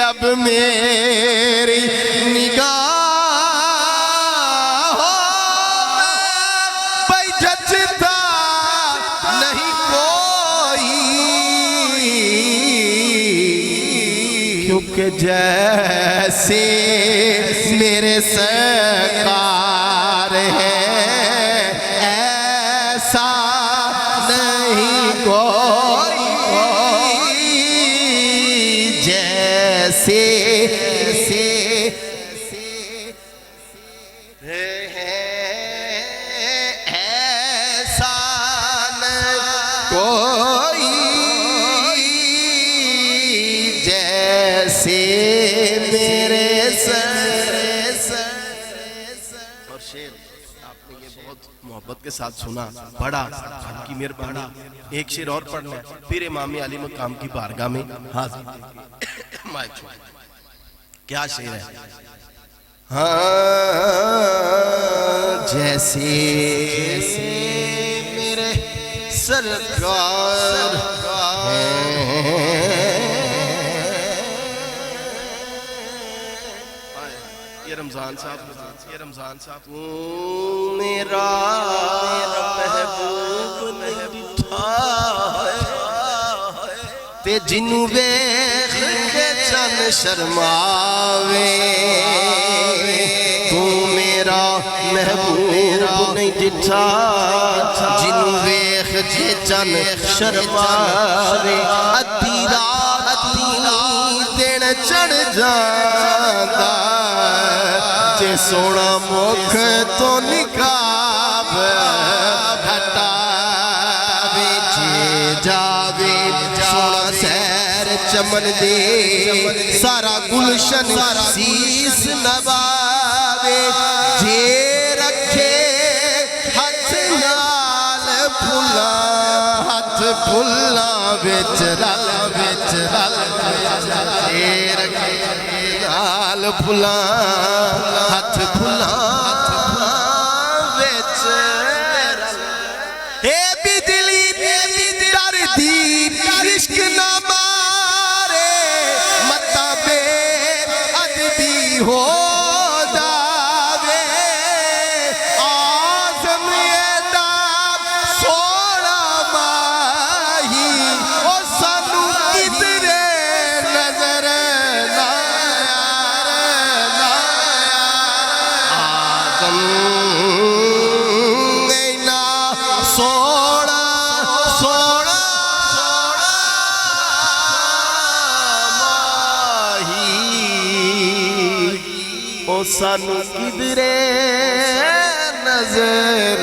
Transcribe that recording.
अब मेरी निगाहों पे जचता नहीं कोई, क्योंकि जैसे मेरे सरकार है ऐसा नहीं कोई, जैसे ऐसा कोई, जैसे मेरे और शेर आपने ये बहुत मोहब्बत के साथ सुना, बड़ा की मेहरबानी। एक शेर और पढ़ना है, फिर इमाम अली मकाम की बारगाह में हाजिर। क्या शेर है? हाँ, जैसे मेरे सरकार ये रमजान साहब, ये रमजान साहब मेरा महबूब नहीं था ते जिन्नू वेख के चन शर्मावे, तू मेरा महबूब नहीं दिठा जिन्नू वेख के चन शर्मावे, अद्धी रात दिन चढ़ जांदा जे सोना मुख तो निकाब हटावे, जे जावे सोना सैर चमन दे सारा गुलशन शीस नवावे, जे रखे हाथ नाल फुला, हाथ फुला बिच रल जे रखे नाल फुला, हाथ फुला बिच ए बिजली डरदी इश्क ना मारे, मता बे अदबी हो जावे, आज़म एदा सोना माही ओ सानू किधरे नजर ना सोना सोना माही ओ सानू किधरे नजर